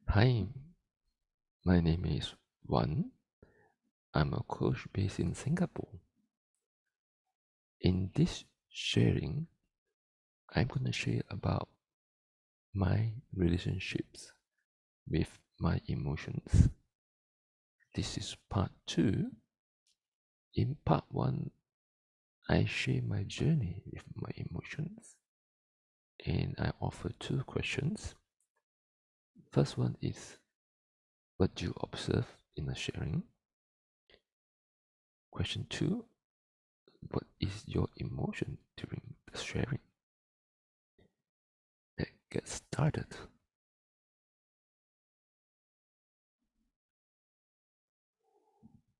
Hi, my name is Wan. I'm a coach based in Singapore. In this sharing, I'm going to share about my relationships with my emotions. This is part 2. In part 1, I share my journey with my emotions and I offer 2 questions. First one is what do you observe in the sharing? Question 2, what is your emotion during the sharing? Let's get started.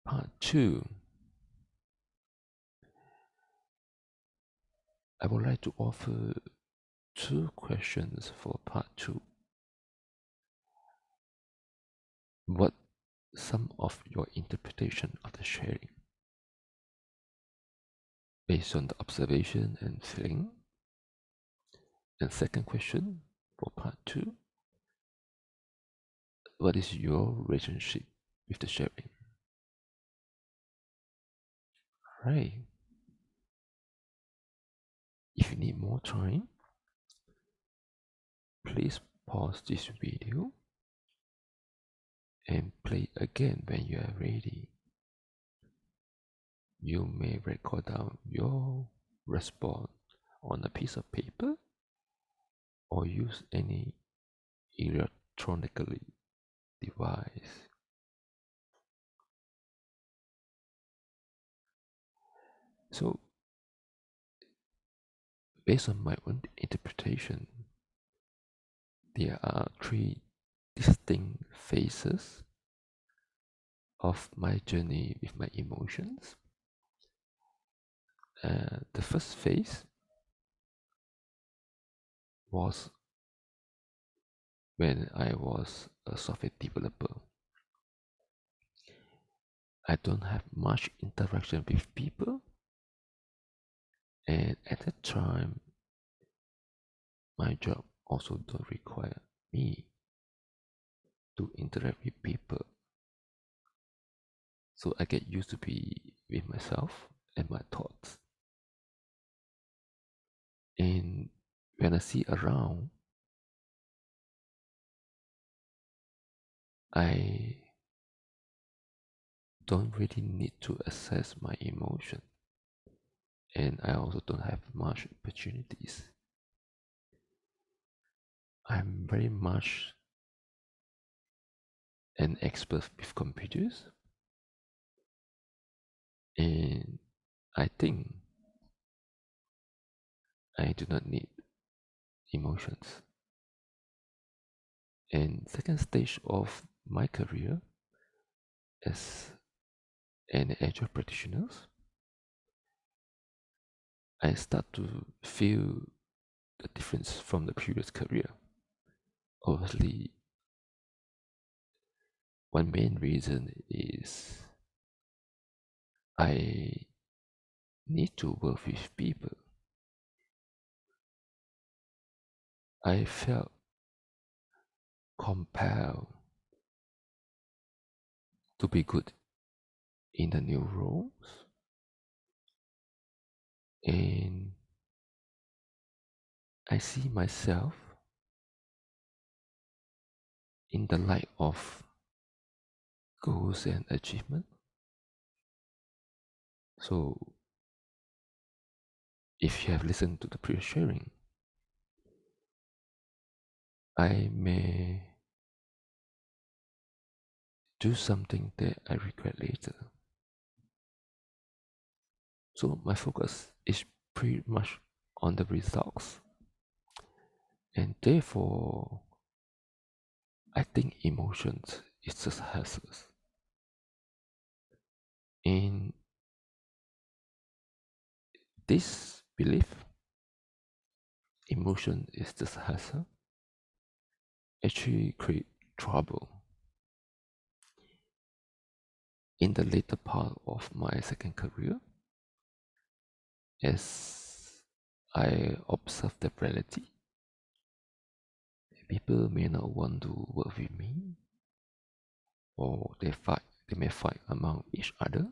Part 2. I would like to offer 2 questions for part 2. What some of your interpretation of the sharing based on the observation and feeling? And second question for part 2, what is your relationship with the sharing? Right. If you need more time, please pause this video and play again when you are ready. You may record down your response on a piece of paper or use any electronically device. So, based on my own interpretation, there are 3 distinct phases of my journey with my emotions. The first phase was when I was a software developer. I don't have much interaction with people, and at that time, my job also don't require me to interact with people. So I get used to be with myself and my thoughts. And when I see around, I don't really need to assess my emotion, and I also don't have much opportunities. I'm very much an expert with computers, and I think I do not need emotions. And second stage of my career as an agile practitioner, I start to feel the difference from the previous career. Obviously, one main reason is I need to work with people. I felt compelled to be good in the new roles, and I see myself in the light of goals and achievement. So, if you have listened to the previous sharing, I may do something that I regret later. So, my focus is pretty much on the results, and therefore, I think emotions is just hassles. In this belief, emotion is just hassle, actually create trouble. In the later part of my second career, as I observe the reality, people may not want to work with me, or they may fight among each other.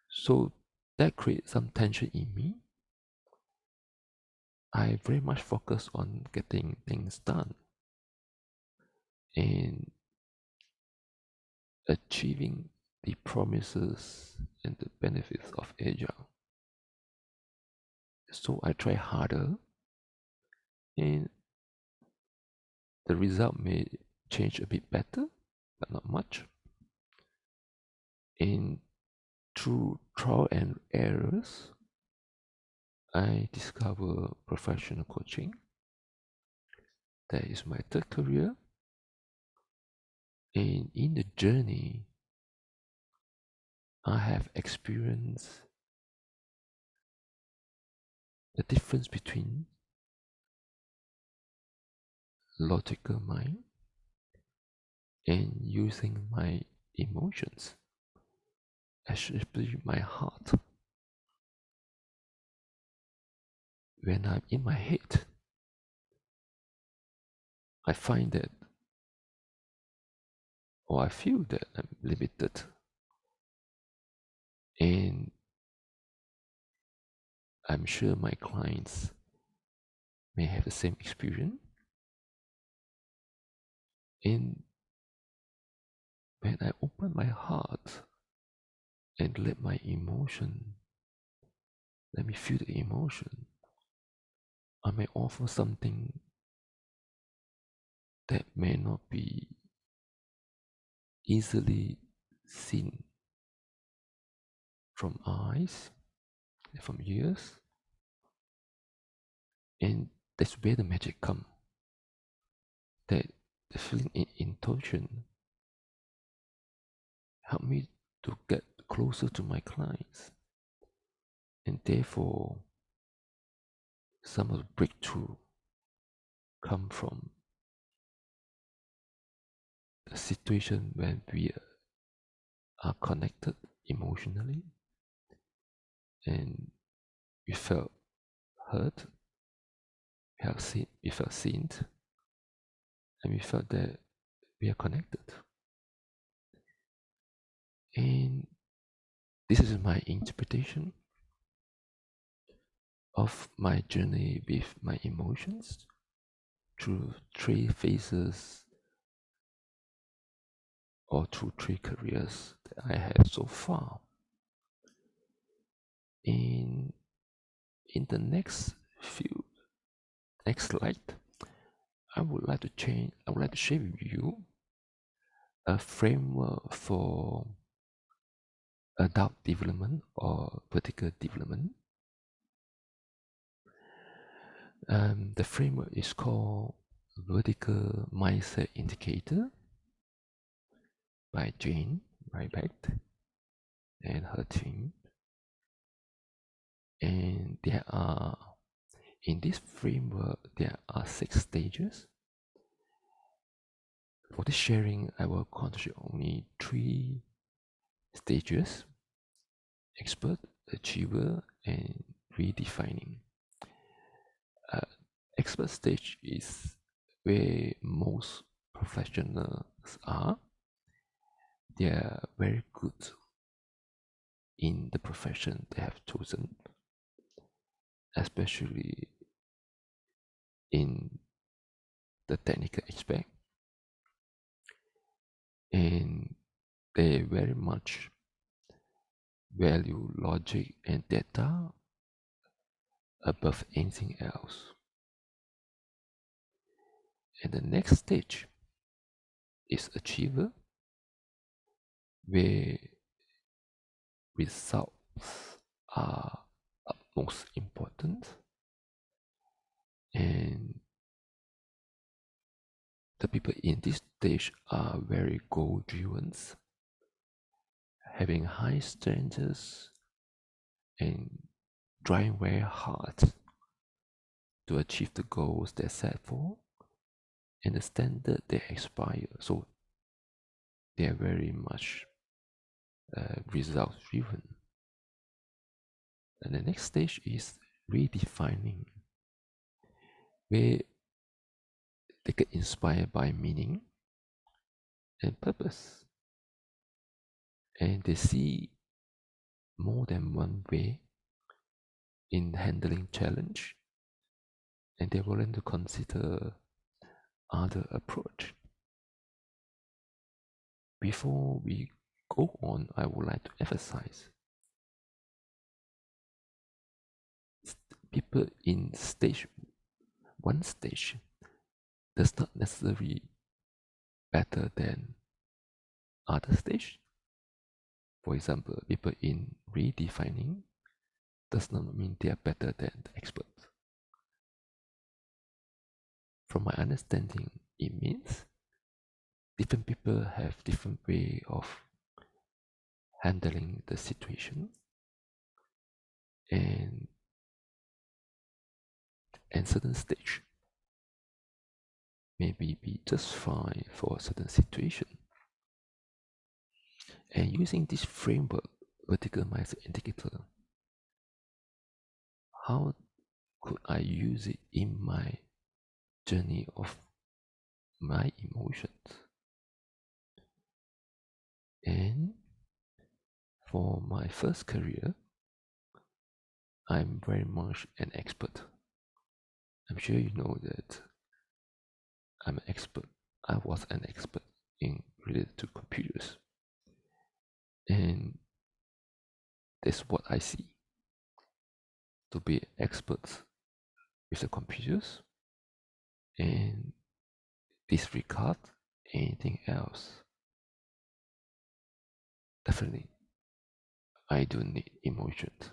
So that creates some tension in me. I very much focus on getting things done and achieving the promises and the benefits of agile. So I try harder, and the result may change a bit better, but not much. And through trial and errors, I discover professional coaching. That is my third career. And in the journey, I have experienced the difference between logical mind and using my emotions, especially my heart. When I'm in my head, I find that, or I feel that I'm limited. And I'm sure my clients may have the same experience. And when I open my heart and let me feel the emotion, I may offer something that may not be easily seen from eyes, from ears, and that's where the magic comes. That the feeling in intuition help me to get closer to my clients, and therefore some of the breakthrough come from the situation when we are connected emotionally and we felt heard, we felt seen, and we felt that we are connected. And this is my interpretation of my journey with my emotions through three phases or through three careers that I had so far. In the next slide, I would like to share with you a framework for adult development or vertical development. The framework is called Vertical Mindset Indicator by Jane Ryback and her team. And in this framework, there are 6 stages. For this sharing, I will concentrate only 3 stages: expert, achiever, and redefining. Expert stage is where most professionals are. They are very good in the profession they have chosen, especially in the technical aspect, and they very much value logic and data above anything else. And the next stage is achiever, where results are most important, and the people in this stage are very goal driven, having high standards and trying very hard to achieve the goals they set for and the standard they aspire. So they are very much result driven. And the next stage is redefining, where They get inspired by meaning and purpose, and they see more than one way in handling challenge, and they're willing to consider other approach. Before we go on, I would like to emphasize people in stage one stage does not necessarily better than other stage. For example, people in redefining does not mean they are better than the experts. From my understanding, it means different people have different way of handling the situation, and certain stage maybe be just fine for a certain situation. And using this framework, vertical mindset indicator, how could I use it in my journey of my emotions? And for my first career, I'm very much an expert. I'm sure you know that I'm an expert. I was an expert in related to computers. And that's what I see. To be experts with the computers and disregard anything else. Definitely, I don't need emotions.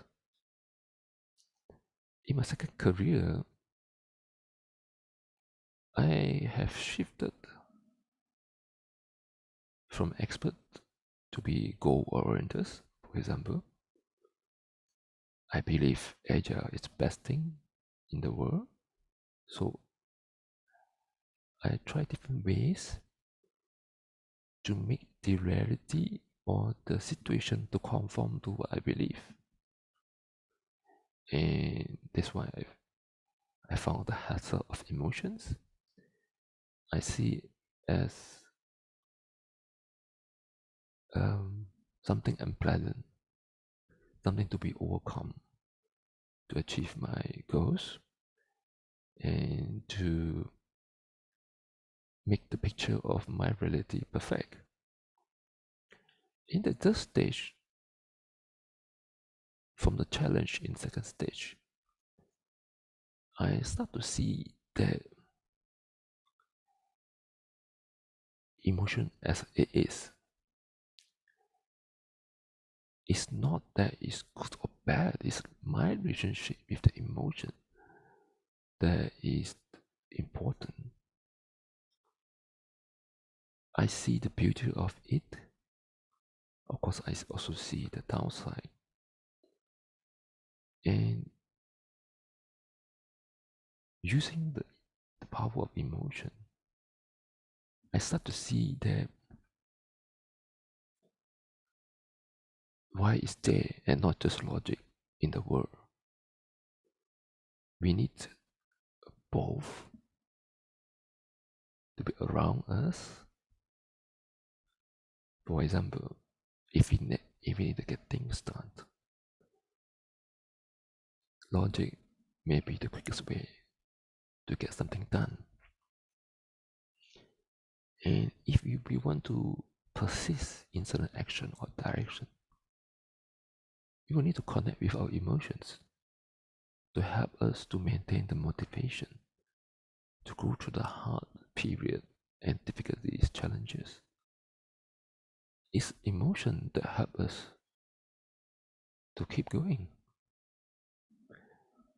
In my second career, I have shifted from expert to be goal oriented. For example, I believe agile is the best thing in the world. So I try different ways to make the reality or the situation to conform to what I believe. And that's why I found the hassle of emotions. I see as something unpleasant, something to be overcome to achieve my goals and to make the picture of my reality perfect. In the third stage, from the challenge in second stage, I start to see that emotion as it is. It's not that it's good or bad, it's my relationship with the emotion that is important. I see the beauty of it. Of course, I also see the downside. And using the power of emotion, I start to see that why is there and not just logic in the world. We need both to be around us. For example, if we need to get things done, logic may be the quickest way to get something done. And if we want to persist in certain action or direction, we will need to connect with our emotions to help us to maintain the motivation to go through the hard period and difficulties, challenges. It's emotion that help us to keep going.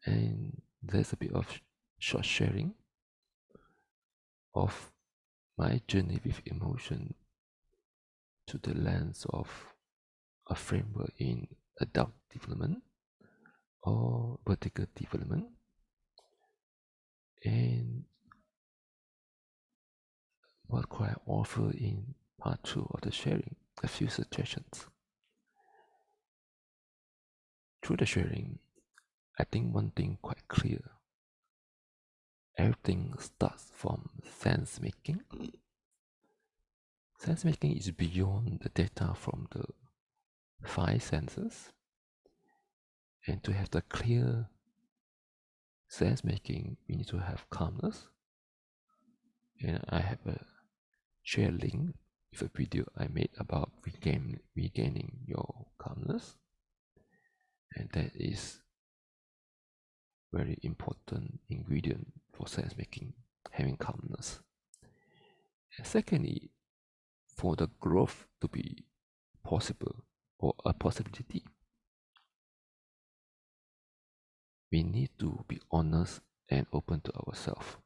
And there's a bit of short sharing of my journey with emotion to the lens of a framework in adult development or vertical development. And what could I offer in part 2 of the sharing? A few suggestions. Through the sharing, I think one thing quite clear. Everything starts from sense making. Sense making is beyond the data from the five senses, and to have the clear sense making, we need to have calmness. And I have a share link with a video I made about regaining your calmness, and that is very important ingredient for sense making, having calmness. And secondly, for the growth to be possible or a possibility, we need to be honest and open to ourselves.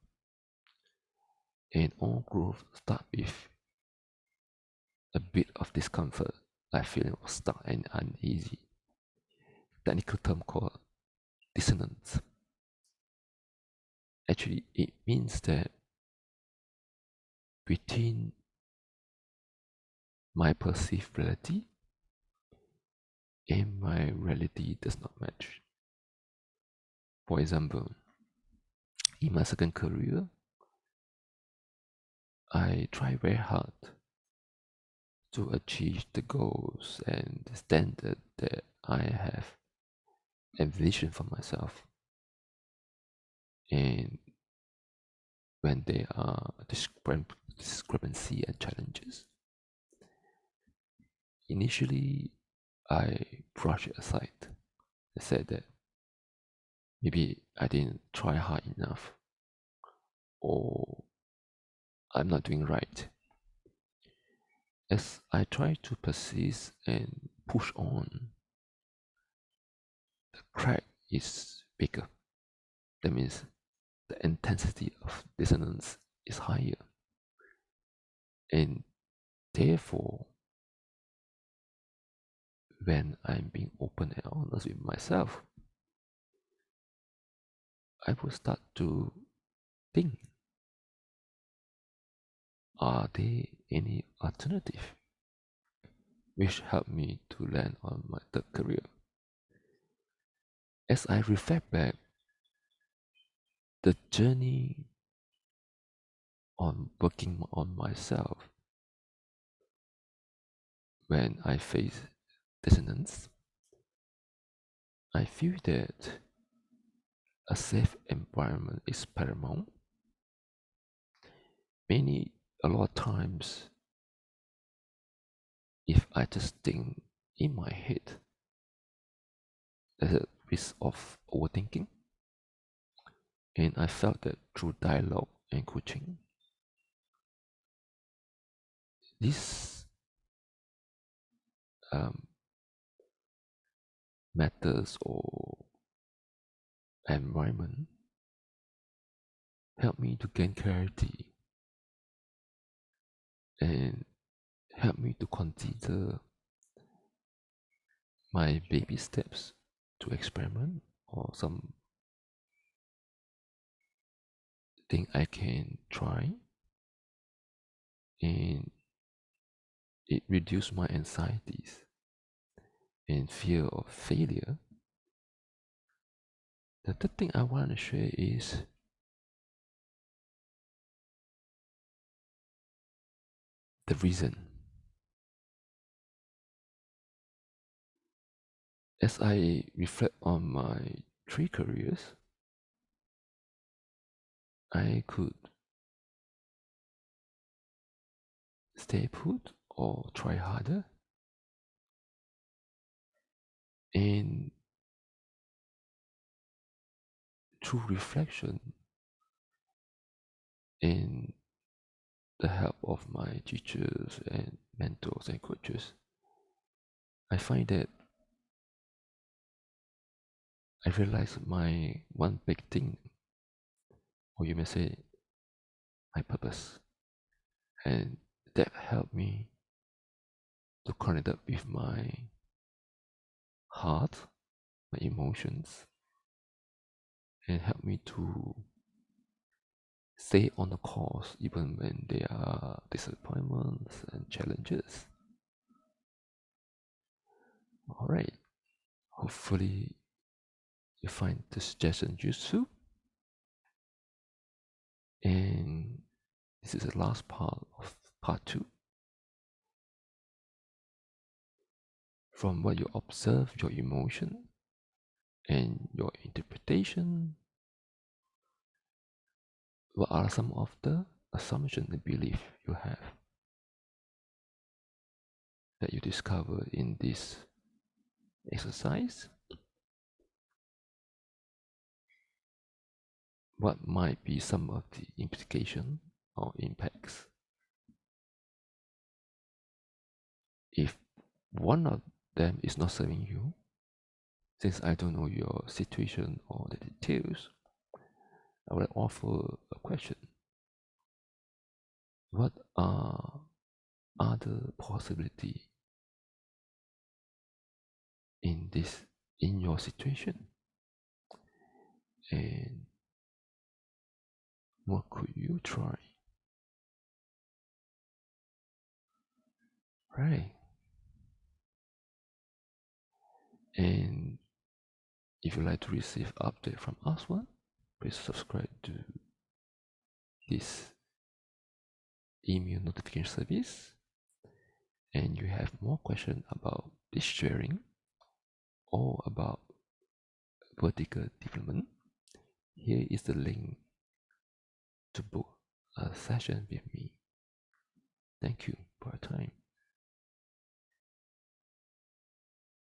And all growth start with a bit of discomfort, like feeling stuck and uneasy. Technical term called dissonance. Actually, it means that between my perceived reality and my reality does not match. For example, in my second career, I try very hard to achieve the goals and the standard that I have envisioned for myself. And when there are discrepancy and challenges, initially I brush it aside. I said that maybe I didn't try hard enough, or I'm not doing right. As I try to persist and push on, the crack is bigger. That means the intensity of dissonance is higher. And therefore, when I'm being open and honest with myself, I will start to think, are there any alternative which help me to land on my third career? As I reflect back, the journey on working on myself when I face dissonance, I feel that a safe environment is paramount. A lot of times, if I just think in my head, there's a risk of overthinking. And I felt that through dialogue and coaching, this um, matters or environment helped me to gain clarity and help me to consider my baby steps to experiment or something I can try, and it reduced my anxieties and fear of failure. The third thing I want to share is the reason. As I reflect on my three careers, I could stay put or try harder. And through reflection and the help of my teachers and mentors and coaches, I find that I realize my one big thing, or you may say my purpose. And that helped me to connect up with my heart, my emotions, and help me to stay on the course even when there are disappointments and challenges. Alright, hopefully you find the suggestion useful, and This is the last part of part 2. From what you observe, your emotion and your interpretation, what are some of the assumptions and beliefs you have that you discover in this exercise? What might be some of the implications or impacts? If one of them is not serving you, since I don't know your situation or the details, I will offer a question. What are other possibilities in your situation? And what could you try? Right. And if you'd like to receive update from us one, please subscribe to this email notification service. And you have more questions about this sharing or about vertical development, here is the link to book a session with me. Thank you for your time.